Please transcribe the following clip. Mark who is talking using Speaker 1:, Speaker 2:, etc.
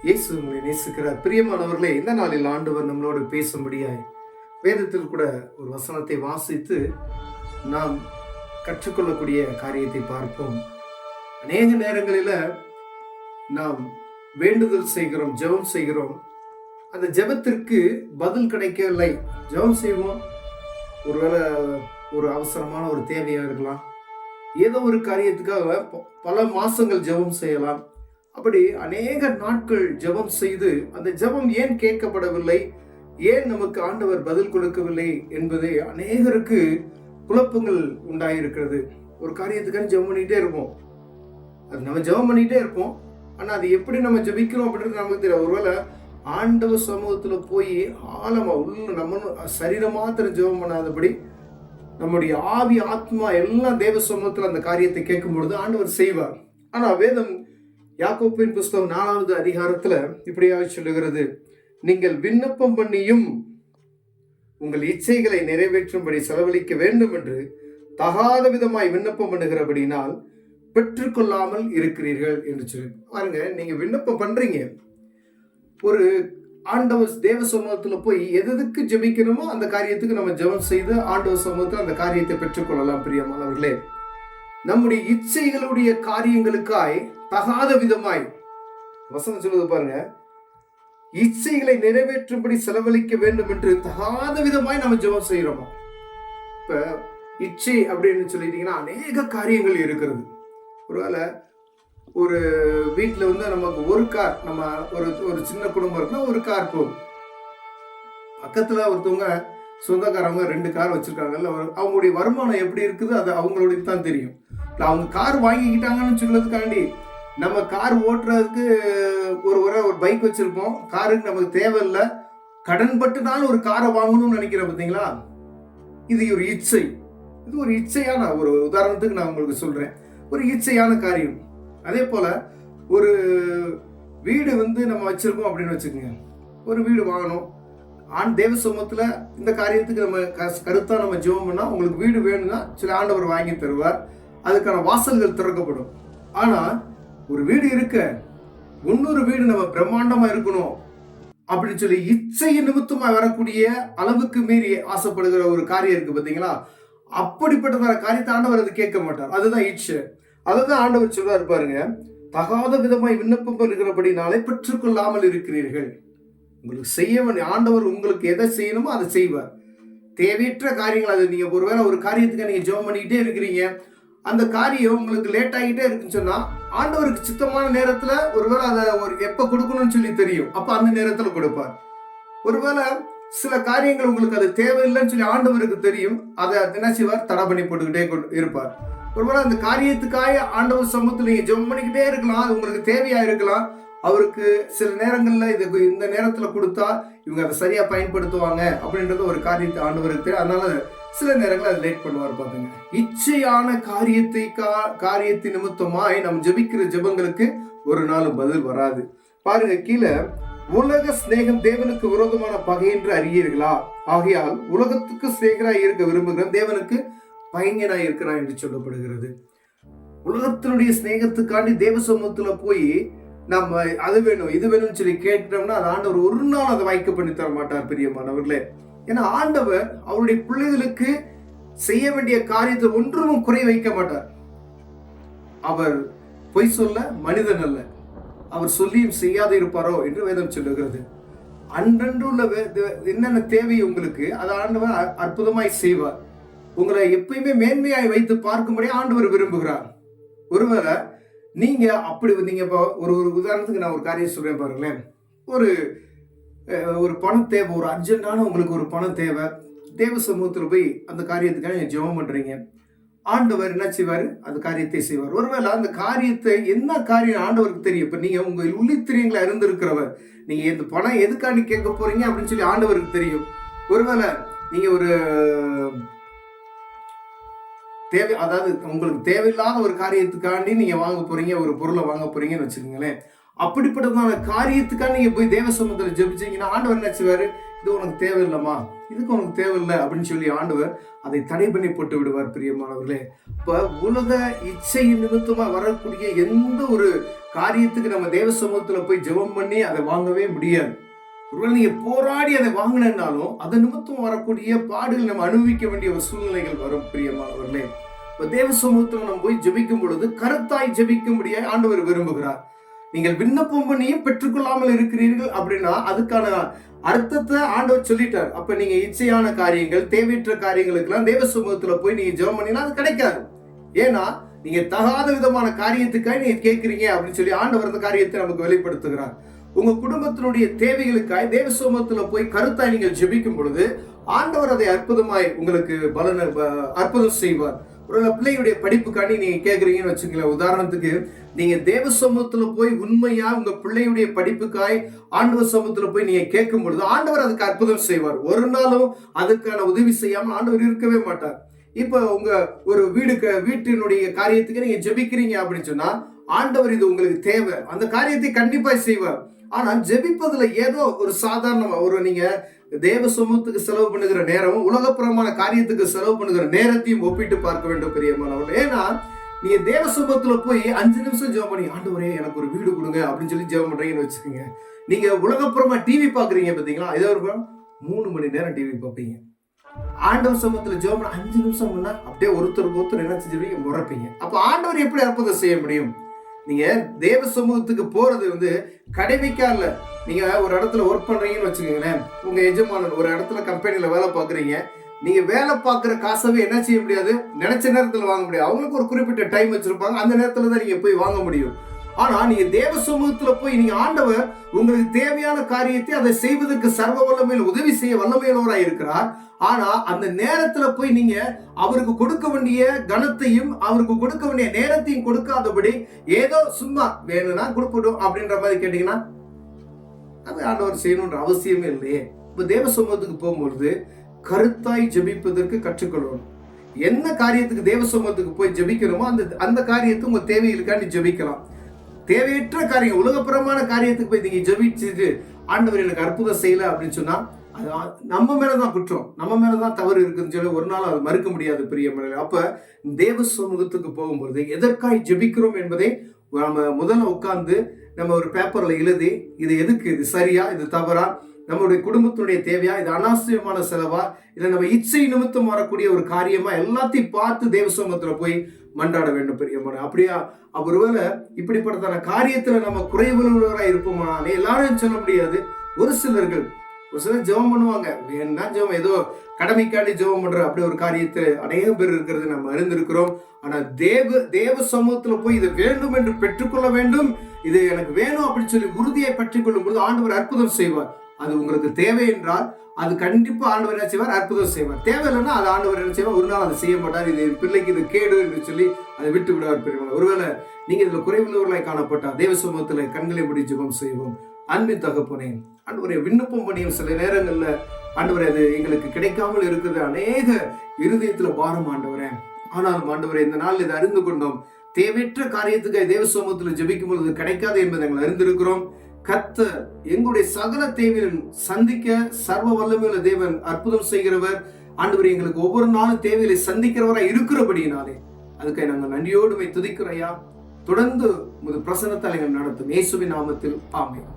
Speaker 1: இயேசு உங்களை நேசிக்கிறார். பிரியமானவர்களே, இந்த நாளில் ஆண்டவர் நம்மளோடு பேசும்படியாய் வேதத்தில் கூட ஒரு வசனத்தை வாசித்து நாம் கற்றுக்கொள்ளக்கூடிய காரியத்தை பார்ப்போம். அநேக நேரங்களில் நாம் வேண்டுதல் செய்கிறோம், ஜெபம் செய்கிறோம். அந்த ஜெபத்திற்கு பதில் கிடைக்கவில்லை. ஜெபம் செய்வோம், ஒருவேளை ஒரு அவசரமான ஒரு தேவையாக இருக்கலாம், ஏதோ ஒரு காரியத்துக்காக பல மாசங்கள் ஜெபம் செய்யலாம். அப்படி அநேக நாட்கள் ஜெபம் செய்து அந்த ஜெபம் ஏன் கேட்கப்படவில்லை, ஏன் நமக்கு ஆண்டவர் பதில் கொடுக்கவில்லை என்பதை அநேகருக்கு குழப்பங்கள் உண்டாயிருக்கிறது. ஒரு காரியத்துக்கான ஜெபம் பண்ணிக்கிட்டே இருப்போம், அது நம்ம ஜெபம் பண்ணிக்கிட்டே இருப்போம். ஆனால் அது எப்படி நம்ம ஜெபிக்கிறோம் அப்படின்றது நமக்கு தெரியாது. ஒருவேளை ஆண்டவர் சமூகத்தில் போய் ஆழமா உள்ள நம்ம சரீரம் மாத்திரம் ஜெபம் பண்ணாதபடி நம்முடைய ஆவி ஆத்மா எல்லாம் தேவ சமூகத்தில் அந்த காரியத்தை கேட்கும் பொழுது ஆண்டவர் செய்வார். ஆனால் வேதம் யாக்கோபின் புஸ்தகம் 4வது அதிகாரத்துல இப்படியாக சொல்லுகிறது, நீங்கள் விண்ணப்பம் பண்ணியும் உங்கள் இச்சைகளை நிறைவேற்றும்படி செலவழிக்க வேண்டும் என்று தகாத விதமாய் விண்ணப்பம் பண்ணுகிறபடினால் பெற்றுக்கொள்ளாமல் இருக்கிறீர்கள் என்று சொல்லி பாருங்க. நீங்க விண்ணப்பம் பண்றீங்க, ஒரு ஆண்டவர் தேவ சமூகத்துல போய் எதுக்கு ஜெபிக்கணுமோ அந்த காரியத்துக்கு நம்ம ஜெபம் செய்து ஆண்டவர் சமூகத்தில் அந்த காரியத்தை பெற்றுக்கொள்ளலாம். பிரியமானவர்களே, நம்முடைய இச்சைகளுடைய காரியங்களுக்காய் தகாத விதமாய் வசனம் சொல்லுது பாருங்க, இச்சைகளை நிறைவேற்றும்படி செலவழிக்க வேண்டும் என்று தகாத விதமாய் நம்ம ஜெபம் செய்யறோமா. இப்ப இச்சை அப்படின்னு சொல்லிட்டீங்கன்னா அநேக காரியங்கள் இருக்கிறது. ஒருவேளை ஒரு வீட்டுல நமக்கு ஒரு கார், நம்ம ஒரு சின்ன குடும்பம் இருக்குன்னா ஒரு கார் போகும். பக்கத்துல ஒருத்தவங்க சொந்தக்காரவங்க 2 கார் வச்சிருக்காங்கல்ல, அவங்களுடைய வருமானம் எப்படி இருக்குது அது அவங்களுடைய தான் தெரியும். அவங்க கார் வாங்கிக்கிட்டாங்கன்னு சொல்றதுக்காண்டி நம்ம கார் ஓட்டுறதுக்கு ஒரு பைக் வச்சிருப்போம், காருக்கு நமக்கு தேவையில்லை, கடன் பட்டுனாலும் ஒரு காரை வாங்கணும்னு நினைக்கிறேன். பார்த்தீங்களா, இது ஒரு இச்சை. இது ஒரு இச்சையான ஒரு உதாரணத்துக்கு நான் உங்களுக்கு சொல்றேன், ஒரு இச்சையான காரியம். அதே போல ஒரு வீடு நம்ம வச்சிருக்கோம் அப்படின்னு வச்சுக்கோங்க, ஒரு வீடு வாங்கணும். தேவ சமூகத்துல இந்த காரியத்துக்கு நம்ம கருத்தா நம்ம ஜெபம் பண்ணா உங்களுக்கு வீடு வேணும்னா சில ஆண்டவர் வாங்கி தருவார், அதுக்கான வாசல்கள் திறக்கப்படும். ஆனா ஒரு வீடு இருக்க இன்னொரு வீடு நம்ம பிரம்மாண்டமா இருக்கணும் அப்படின்னு சொல்லி இச்சை நிமித்தமா வரக்கூடிய அளவுக்கு மீறி ஆசைப்படுகிற ஒரு காரியம் இருக்கு பார்த்தீங்களா, அப்படிப்பட்ட காரியத்தை ஆண்டவர் அது கேட்க மாட்டார். அதுதான் இச்சை. அதுதான் ஆண்டவர் சொல்றாரு பாருங்க, தகாத விதமாய் விண்ணப்பம் பண்ணுகிறபடினாலே பெற்றுக்கொள்ளாமல் இருக்கிறீர்கள். உங்களுக்கு செய்ய ஆண்டவர் உங்களுக்கு எதை செய்யணுமோ அதை செய்வார். தேவையற்ற காரியங்கள், அது நீங்க ஒருவேளை ஒரு காரியத்துக்கு நீங்க ஜெபம் பண்ணிக்கிட்டே இருக்கிறீங்க, அந்த காரியம் உங்களுக்கு லேட் ஆகிட்டே இருக்குன்னு சொன்னா ஆண்டவருக்கு சித்தமான நேரத்துல ஒருவேளை அதை எப்ப கொடுக்கணும்னு சொல்லி தெரியும், அப்ப அந்த நேரத்துல கொடுப்பார். ஒருவேளை சில காரியங்கள் உங்களுக்கு அது தேவையில்லைன்னு சொல்லி ஆண்டவருக்கு தெரியும், அதை என்ன செய்வார், தடை பண்ணி போட்டுக்கிட்டே இருப்பார். ஒருவேளை அந்த காரியத்துக்காக ஆண்டவர் சமூகத்தில் நீங்க ஜெபம் பண்ணிக்கிட்டே இருக்கலாம், அது உங்களுக்கு தேவையா இருக்கலாம். அவருக்கு சில நேரங்கள்ல இதுக்கு இந்த நேரத்துல கொடுத்தா இவங்க அதை சரியா பயன்படுத்துவாங்க அப்படின்றது ஒரு காரியத்தை ஆண்டவருக்கு தெரியும். அதனால சில நேரங்கள் அதை லேட் பண்ணுவார். பாருங்க, இச்சையான காரியத்தின் நிமித்தமாய் நம்ம ஜெபிக்கிற ஜெபங்களுக்கு ஒரு நாள் பதில் வராது. பாருங்க, கீழே உலக சிநேகம் தேவனுக்கு விரோதமான பகை என்று அறியீர்களா, ஆகையால் உலகத்துக்கு சிநேகராய் இருக்க விரும்புகிறேன், தேவனுக்கு பகைஞனாய் இருக்கிறான் என்று சொல்லப்படுகிறது. உலகத்தினுடைய சிநேகத்துக்காண்டி தேவ சமூகத்துல போய் நம்ம அது வேணும் இது வேணும்னு சொல்லி கேட்டோம்னா அது ஆண்டவர் ஒரு நாள் அதை வாய்க்க பண்ணி தர மாட்டார். பிரியமானவர்களே, ஏன்னா ஆண்டவர் அவருடைய பிள்ளைகளுக்கு செய்ய வேண்டிய காரியத்தை ஒன்றும் குறை வைக்க மாட்டார். அவர் பொய் சொல்ல மனிதன் அல்ல, அவர் சொல்லியும் செய்யாது இருப்பாரோ என்று வேதம் சொல்லுகிறது. அன்றன்று உள்ள என்னென்ன தேவை உங்களுக்கு அதை ஆண்டவர் அற்புதமாய் செய்வார். உங்களை எப்பயுமே மேன்மையாய் வைத்து பார்க்கும்படி ஆண்டவர் விரும்புகிறார். ஒருவேளை நீங்க அப்படி நீங்க இப்போ ஒரு உதாரணத்துக்கு நான் ஒரு காரியம் சொல்றேன் பாருங்களேன், ஒரு பணம் தேவை, ஒரு அர்ஜென்டான உங்களுக்கு ஒரு பணம் தேவை, தேவ சமூகத்தில் போய் அந்த காரியத்துக்காக நீங்க ஜெபம் பண்றீங்க, ஆண்டவர் என்ன செய்வார், அந்த காரியத்தை செய்வார். ஒருவேளை அந்த காரியத்தை என்ன காரியம் ஆண்டவருக்கு தெரியும். இப்ப நீங்க உங்க உள்ளித்திரியங்களா இருந்திருக்கிறவர், நீங்க இந்த பணம் எதுக்காண்டி கேட்க போறீங்க அப்படின்னு சொல்லி ஆண்டவருக்கு தெரியும். ஒருவேளை நீங்க ஒரு அதாவது உங்களுக்கு தேவையில்லாத ஒரு காரியத்துக்காண்டி நீங்க வாங்க போறீங்க, ஒரு பொருளை வாங்க போறீங்கன்னு வச்சுக்கோங்களேன், அப்படிப்பட்டதான காரியத்துக்காக நீங்க போய் தேவ சமூகத்துல ஜெபிச்சீங்கன்னா ஆண்டவர் என்ன செய்வாரு, இது உனக்கு தேவையில்லைம்மா, இதுக்கு உனக்கு தேவையில்லை அப்படின்னு சொல்லி ஆண்டவர் அதை தடை பண்ணி போட்டு விடுவார் பிரியமானவர்களே. இப்ப உலக இச்சையின் நிமித்தமா வரக்கூடிய எந்த ஒரு காரியத்துக்கு நம்ம தேவ சமூகத்துல போய் ஜெபம் பண்ணி அதை வாங்கவே முடியாது. ஒருவேளை நீங்க போராடி அதை வாங்கினாலும் அதன் நிமித்தம் வரக்கூடிய பாடுகள் நம்ம அனுபவிக்க வேண்டிய ஒரு சூழ்நிலைகள் வரும் பிரியமானவர்களே. இப்ப தேவ சமூகத்துல நம்ம போய் ஜெபிக்கும் பொழுது கருத்தாய் ஜெபிக்கும்படியாக ஆண்டவர் விரும்புகிறார். நீங்கள் விண்ணப்பம் பண்ணியும் பெற்றுக்கொள்ளாமல் இருக்கிறீர்கள் அப்படின்னா அதுக்கான அர்த்தத்தை ஆண்டவர் சொல்லிட்டார். அப்ப நீங்க இச்சையான காரியங்கள், தேவையற்ற காரியங்களுக்கெல்லாம் தேவ சமூகத்துல போய் நீங்க ஜெபம் பண்ணினா அது கிடைக்காது. ஏன்னா நீங்க தகாத விதமான காரியத்துக்காக நீங்க கேட்கிறீங்க அப்படின்னு சொல்லி ஆண்டவர் அந்த காரியத்தை நமக்கு வெளிப்படுத்துகிறார். உங்க குடும்பத்தினுடைய தேவைகளுக்காய் தேவ சமூகத்துல போய் கருத்தாய் நீங்கள் ஜெபிக்கும் பொழுது ஆண்டவர் அதை அற்புதமாய் உங்களுக்கு அற்புதம் செய்வார். ஒரு பிள்ளையுடைய படிப்புக்காண்டி நீங்க கேட்குறீங்கன்னு வச்சுக்கல, உதாரணத்துக்கு நீங்க தேவ சமூகத்துல போய் உண்மையா உங்க பிள்ளையுடைய படிப்புக்காய் ஆண்டவர் சமூகத்துல போய் நீங்க கேட்கும் பொழுது ஆண்டவர் அதுக்கு அற்புதம் செய்வார். ஒரு நாளும் அதுக்கான உதவி செய்யாம ஆண்டவர் இருக்கவே மாட்டார். இப்ப உங்க ஒரு வீட்டினுடைய காரியத்துக்கு நீங்க ஜெபிக்கிறீங்க அப்படின்னு சொன்னா ஆண்டவர் இது உங்களுக்கு தேவை, அந்த காரியத்தை கண்டிப்பா செய்வார். ஆனா ஜெபிப்பதுல ஏதோ ஒரு சாதாரணமா ஒரு நீங்க தேவ சமூகத்துக்கு செலவு பண்ணுகிற நேரமும் உலகப்புறமான காரியத்துக்கு செலவு பண்ணுகிற நேரத்தையும் ஒப்பிட்டு பார்க்க வேண்டும் பிரியமானவர்கள். ஏன்னா நீங்க தேவ சமூகத்துல போய் 5 நிமிஷம் ஜெபம் பண்ணி ஆண்டவரே எனக்கு ஒரு வீடு கொடுங்க அப்படின்னு சொல்லி ஜெபம் பண்றீங்கன்னு வச்சுக்கோங்க. நீங்க உலகப்புறமா டிவி பாக்குறீங்க பாத்தீங்களா, ஏதோ ஒரு 3 மணி நேரம் டிவி பார்ப்பீங்க. ஆண்டவர் சமூகத்துல ஜெபம் 5 நிமிஷம் முன்னா அப்படியே ஒருத்தர் என்ன செஞ்சுருவீங்க, முறைப்பீங்க. அப்ப ஆண்டவர் எப்படி அற்புதம் செய்ய முடியும்? நீங்க தேவ சமூகத்துக்கு போறது கடைவிக்கா இல்ல. நீங்க ஒரு இடத்துல ஒர்க் பண்றீங்கன்னு வச்சுக்கோங்களேன், உங்க எஜமானன் ஒரு இடத்துல கம்பெனில வேலை பாக்குறீங்க. நீங்க வேலை பார்க்குற காசவே என்ன செய்ய முடியாது, நினைச்ச நேரத்துல வாங்க முடியாது. அவங்களுக்கு ஒரு குறிப்பிட்ட டைம் வச்சிருப்பாங்க, அந்த நேரத்துல தான் நீங்க போய் வாங்க முடியும். ஆனா நீங்க தேவ சமூகத்துல போய் நீங்க ஆண்டவர் உங்களுக்கு தேவையான காரியத்தை அதை செய்வதற்கு சர்வ வல்லமையில் உதவி செய்ய வல்லமையுள்ளவராய் இருக்கிறார். ஆனா அந்த நேரத்துல போய் நீங்க அவருக்கு கொடுக்க வேண்டிய கனத்தையும் அவருக்கு கொடுக்க வேண்டிய நேரத்தையும் கொடுக்காதபடி ஏதோ சும்மா வேணும்னா கொடுக்கட்டும் அப்படின்ற மாதிரி கேட்டீங்கன்னா அது ஆண்டவர் செய்யணும்ன்ற அவசியமே இல்லையே. இப்ப தேவ சமூகத்துக்கு போகும்பொழுது கருத்தாய் ஜெபிப்பதற்கு கற்றுக்கொள்ளணும். என்ன காரியத்துக்கு தேவ சமூகத்துக்கு போய் ஜெபிக்கணுமோ அந்த காரியத்தை உங்க தேவைகளுக்காண்டி ஜெபிக்கலாம். தேவையற்ற காரியம் உலகப்புறமான காரியத்துக்கு போய் நீங்க ஜெபிச்சுட்டு ஆண்டவர் எனக்கு அற்புதம் செய்யல அப்படின்னு சொன்னா அது நம்ம மேலதான் குற்றம், நம்ம மேலதான் தவறு இருக்குன்னு சொல்லி ஒரு நாள் அதை மறுக்க முடியாது பிரியமானவர்களே. அப்ப தேவ சமூகத்துக்கு போகும்போது எதற்காய் ஜெபிக்கிறோம் என்பதை நம்ம முதல்ல உட்கார்ந்து நம்ம ஒரு பேப்பர்ல எழுதி இது எதுக்கு, இது சரியா, இது தவறா, நம்மளுடைய குடும்பத்துடைய தேவையா, இது அனாவசியமான செலவா, இல்லை நம்ம இச்சை நிமித்தம் வரக்கூடிய ஒரு காரியமா, எல்லாத்தையும் பார்த்து தேவ சமூகத்துல போய் மன்றாட வேண்டும் பிரியமான. அப்படியா ஒருவேளை இப்படிப்பட்டதான காரியத்துல நம்ம குறைவுள்ளவராக இருப்போமானே எல்லாரும் சொல்ல முடியாது. ஒரு சிலர் ஜெபம் பண்ணுவாங்க, வேணா ஜெபம் ஏதோ கடமைக்காண்டி ஜெபம் பண்ற அப்படி ஒரு காரியத்தை அநேக பேர் இருக்கிறது நம்ம அறிந்திருக்கிறோம். ஆனா தேவ சமூகத்துல போய் இது வேண்டும் என்று பெற்றுக்கொள்ள வேண்டும், இது எனக்கு வேணும் அப்படின்னு சொல்லி உறுதியை பெற்றுக்கொள்ளும் பொழுது ஆண்டவர் அற்புதம் செய்வார். அது உங்களுக்கு தேவை என்றால் அது கண்டிப்பா ஆண்டவர் என்ன செய்வார், அற்புதம் செய்வார். தேவை இல்லைன்னா அது ஆண்டவர் என்ன செய்வார், ஒரு நாள் அதை செய்ய மாட்டார். இது பிள்ளைக்கு இது கேடு என்று சொல்லி அதை விட்டு விடுவார் பெரியவங்க. ஒருவேளை நீங்க இதுல குறைவுள்ளவர்களாய் காணப்பட்டா தேவ சமூகத்துல கண்களை முடி ஜெபம் செய்வோம். அன்பின் தகப்பனே, ஆண்டவரே விண்ணப்பம் பண்ணியும் சில நேரங்கள்ல ஆண்டவரே அது எங்களுக்கு கிடைக்காமல் இருக்குது, அநேக இருதயத்துல பாரம் ஆண்டவரே. ஆனாலும் ஆண்டவரே இந்த நாள் இதை அறிந்து கொண்டோம், தேவையற்ற காரியத்துக்கு தேவ சமூகத்துல ஜெபிக்கும் பொழுது கிடைக்காது என்பதை நாங்கள் அறிந்திருக்கிறோம். கர்த்தர் எங்களுடைய சகல தேவையிலும் சந்திக்க சர்வ வல்லமையுள்ள தேவன், அற்புதம் செய்கிறவர். ஆண்டவர் எங்களுக்கு ஒவ்வொரு நாளும் தேவைகளை சந்திக்கிறவராய் இருக்கிறபடியினாலே அதுக்காக நாங்கள் நன்றியோடு துதிக்கிறையா. தொடர்ந்து பிரசன்னத்தால் எங்கள் நடத்தும் இயேசுவின் நாமத்தில் ஆமென்.